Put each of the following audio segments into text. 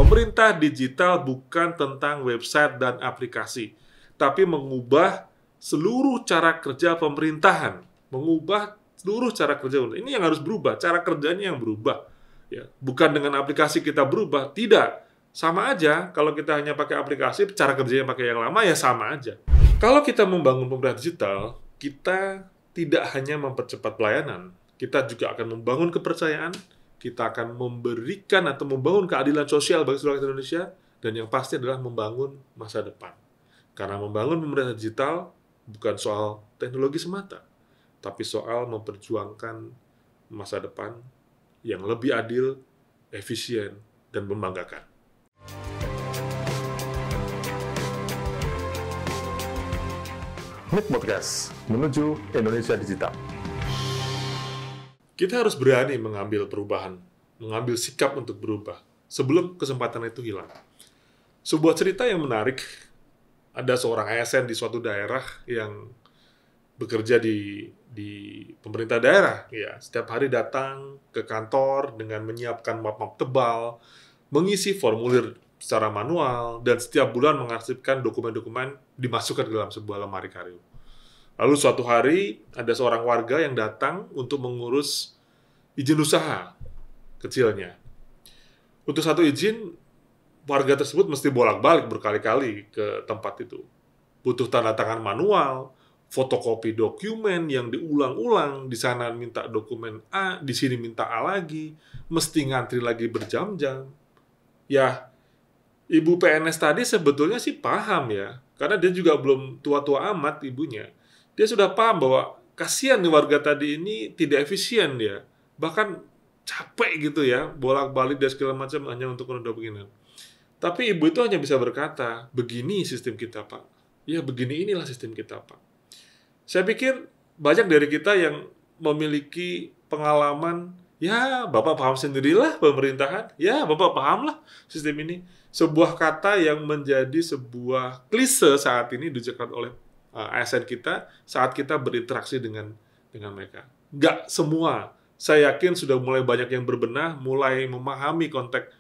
Pemerintah digital bukan tentang website dan aplikasi, tapi mengubah seluruh cara kerja pemerintahan, mengubah seluruh cara kerja. Ini yang harus berubah, cara kerjanya yang berubah. Ya, bukan dengan aplikasi kita berubah, tidak. Sama aja, kalau kita hanya pakai aplikasi, cara kerjanya pakai yang lama, ya sama aja. Kalau kita membangun pemerintah digital, kita tidak hanya mempercepat pelayanan, kita juga akan membangun kepercayaan, kita akan memberikan atau membangun keadilan sosial bagi seluruh rakyat Indonesia, dan yang pasti adalah membangun masa depan. Karena membangun pemerintah digital bukan soal teknologi semata, tapi soal memperjuangkan masa depan yang lebih adil, efisien, dan membanggakan. MIK Podcast menuju Indonesia Digital. Kita harus berani mengambil perubahan, mengambil sikap untuk berubah sebelum kesempatan itu hilang. Sebuah cerita yang menarik, ada seorang ASN di suatu daerah yang bekerja di pemerintah daerah. Ya, setiap hari datang ke kantor dengan menyiapkan map-map tebal, mengisi formulir secara manual, dan setiap bulan mengarsipkan dokumen-dokumen dimasukkan ke dalam sebuah lemari kayu. Lalu suatu hari, ada seorang warga yang datang untuk mengurus izin usaha kecilnya. Untuk satu izin, warga tersebut mesti bolak-balik berkali-kali ke tempat itu. Butuh tanda tangan manual, fotokopi dokumen yang diulang-ulang, di sana minta dokumen A, di sini minta A lagi, mesti ngantri lagi berjam-jam. Ya, ibu PNS tadi sebetulnya sih paham ya, karena dia juga belum tua-tua amat ibunya. Dia sudah paham bahwa kasihan nih warga tadi ini tidak efisien dia. Bahkan capek gitu ya, bolak-balik dan segala macam hanya untuk menunda begini. Tapi ibu itu hanya bisa berkata, begini sistem kita, Pak. Ya, begini inilah sistem kita, Pak. Saya pikir banyak dari kita yang memiliki pengalaman, ya Bapak paham sendirilah pemerintahan, ya Bapak pahamlah sistem ini. Sebuah kata yang menjadi sebuah klise saat ini diucapkan oleh ASN kita saat kita berinteraksi dengan mereka. Nggak semua. Saya yakin sudah mulai banyak yang berbenah, mulai memahami konteks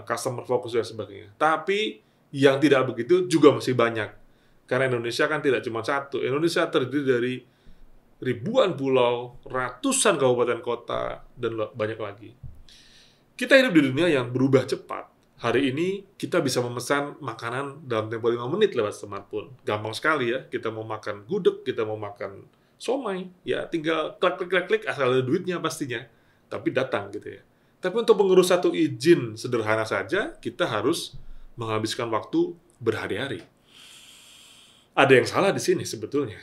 customer focus dan sebagainya. Tapi yang tidak begitu juga masih banyak. Karena Indonesia kan tidak cuma satu. Indonesia terdiri dari ribuan pulau, ratusan kabupaten kota, dan banyak lagi. Kita hidup di dunia yang berubah cepat. Hari ini kita bisa memesan makanan dalam tempo 5 menit lewat smartphone. Gampang sekali ya, kita mau makan gudeg, kita mau makan somai, ya tinggal klik asal ada duitnya pastinya. Tapi datang gitu ya. Tapi untuk mengurus satu izin sederhana saja, kita harus menghabiskan waktu berhari-hari. Ada yang salah di sini sebetulnya.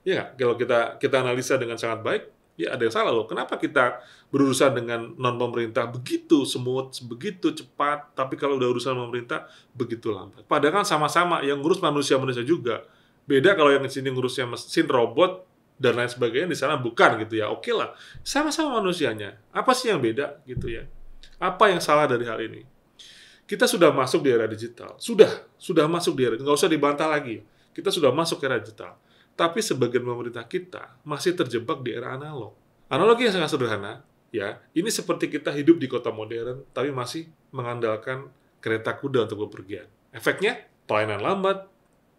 Ya, kalau kita analisa dengan sangat baik, ya ada yang salah loh. Kenapa kita berurusan dengan non-pemerintah begitu smooth, begitu cepat, tapi kalau udah urusan pemerintah, begitu lambat. Padahal kan sama-sama yang ngurus manusia-manusia juga. Beda kalau yang di sini ngurusnya mesin, robot, dan lain sebagainya, di sana bukan gitu ya. Oke lah, sama-sama manusianya. Apa sih yang beda gitu ya? Apa yang salah dari hal ini? Kita sudah masuk di era digital. Sudah masuk di era, nggak usah dibantah lagi. Kita sudah masuk ke era digital. Tapi sebagian pemerintah kita masih terjebak di era analog. Analogi yang sangat sederhana, ya, ini seperti kita hidup di kota modern, tapi masih mengandalkan kereta kuda untuk bepergian. Efeknya, pelayanan lambat,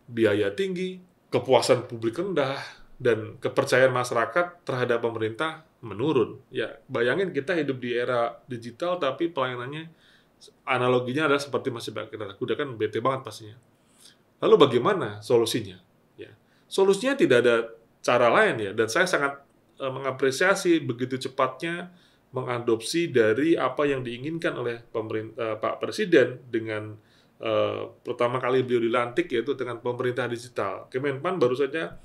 biaya tinggi, kepuasan publik rendah, dan kepercayaan masyarakat terhadap pemerintah menurun. Ya, bayangin kita hidup di era digital, tapi pelayanannya, analoginya adalah seperti masih pakai kereta kuda, kan bete banget pastinya. Lalu bagaimana solusinya? Ya, solusinya tidak ada cara lain ya, dan saya sangat mengapresiasi begitu cepatnya mengadopsi dari apa yang diinginkan oleh Pak Presiden dengan pertama kali beliau dilantik, yaitu dengan pemerintah digital. Kemenpan baru saja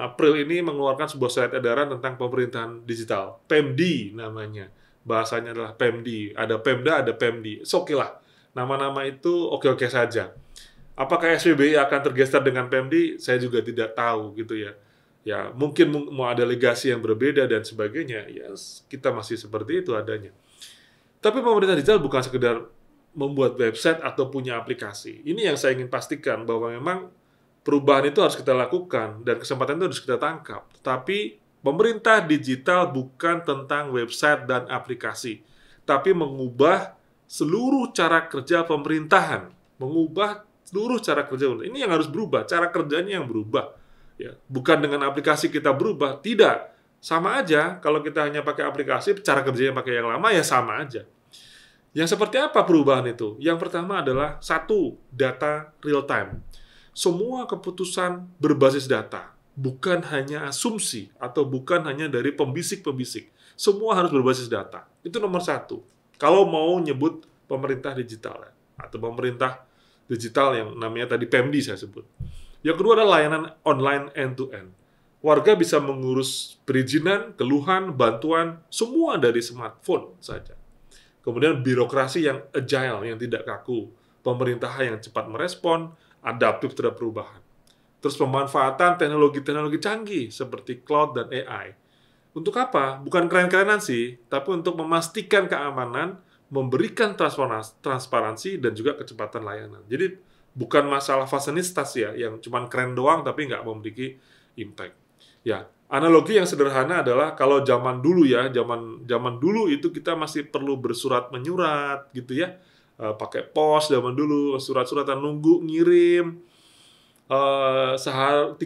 April ini mengeluarkan sebuah surat edaran tentang pemerintahan digital, PEMDI namanya. Bahasanya adalah PEMDI, ada Pemda, ada PEMDI. Oke lah, nama-nama itu oke-oke saja. Apakah SPBI akan tergeser dengan PEMDI? Saya juga tidak tahu gitu ya. Ya, mungkin mau ada legasi yang berbeda dan sebagainya. Ya, kita masih seperti itu adanya. Tapi pemerintah digital bukan sekedar membuat website atau punya aplikasi. Ini yang saya ingin pastikan bahwa memang perubahan itu harus kita lakukan dan kesempatan itu harus kita tangkap. Tapi pemerintah digital bukan tentang website dan aplikasi, tapi mengubah seluruh cara kerja pemerintahan, mengubah seluruh cara kerja. Ini yang harus berubah, cara kerjanya yang berubah. Ya, bukan dengan aplikasi kita berubah, tidak. Sama aja, kalau kita hanya pakai aplikasi, cara kerjanya pakai yang lama, ya sama aja. Yang seperti apa perubahan itu? Yang pertama adalah satu, data real time. Semua keputusan berbasis data, bukan hanya asumsi atau bukan hanya dari pembisik-pembisik. Semua harus berbasis data. Itu nomor satu. Kalau mau nyebut pemerintah digital ya, atau pemerintah digital yang namanya tadi PEMDI saya sebut. Yang kedua adalah layanan online end-to-end. Warga bisa mengurus perizinan, keluhan, bantuan, semua dari smartphone saja. Kemudian birokrasi yang agile, yang tidak kaku. Pemerintahan yang cepat merespon, adaptif terhadap perubahan. Terus pemanfaatan teknologi-teknologi canggih seperti cloud dan AI. Untuk apa? Bukan keren-kerenan sih, tapi untuk memastikan keamanan, memberikan transparansi, dan juga kecepatan layanan. Jadi, bukan masalah fasilitas ya, yang cuma keren doang tapi nggak memiliki impact. Ya, analogi yang sederhana adalah kalau zaman dulu ya, zaman dulu itu kita masih perlu bersurat menyurat gitu ya, pakai pos zaman dulu, surat-suratan nunggu ngirim, 3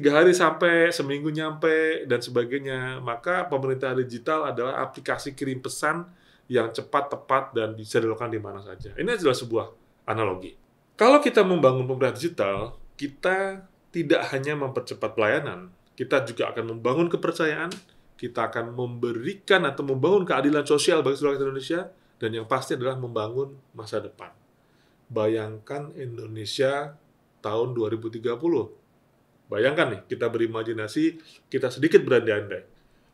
hari sampai, seminggu nyampe, dan sebagainya. Maka pemerintah digital adalah aplikasi kirim pesan yang cepat, tepat, dan bisa dilakukan di mana saja. Ini adalah sebuah analogi. Kalau kita membangun pemerintah digital, kita tidak hanya mempercepat pelayanan, kita juga akan membangun kepercayaan, kita akan memberikan atau membangun keadilan sosial bagi seluruh rakyat Indonesia, dan yang pasti adalah membangun masa depan. Bayangkan Indonesia tahun 2030. Bayangkan nih, kita berimajinasi, kita sedikit berandai-andai.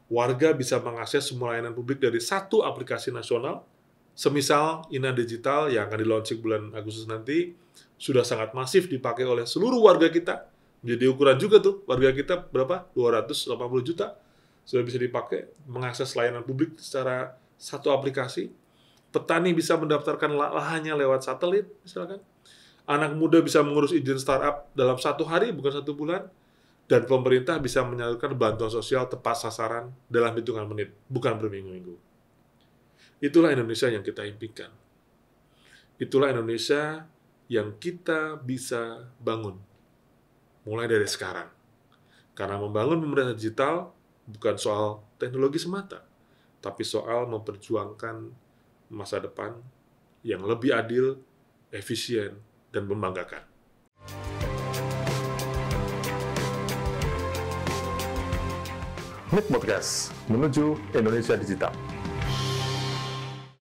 Warga bisa mengakses semua layanan publik dari satu aplikasi nasional, semisal Ina Digital yang akan di-launching bulan Agustus nanti, sudah sangat masif dipakai oleh seluruh warga kita. Menjadi ukuran juga tuh, warga kita berapa? 280 juta. Sudah bisa dipakai, mengakses layanan publik secara satu aplikasi. Petani bisa mendaftarkan lahannya lewat satelit, misalkan. Anak muda bisa mengurus izin startup dalam 1 hari, bukan 1 bulan. Dan pemerintah bisa menyalurkan bantuan sosial tepat sasaran dalam hitungan menit, bukan berminggu-minggu. Itulah Indonesia yang kita impikan. Itulah Indonesia yang kita bisa bangun. Mulai dari sekarang. Karena membangun pemerintah digital bukan soal teknologi semata, tapi soal memperjuangkan masa depan yang lebih adil, efisien, dan membanggakan. MIT Podcast, menuju Indonesia Digital.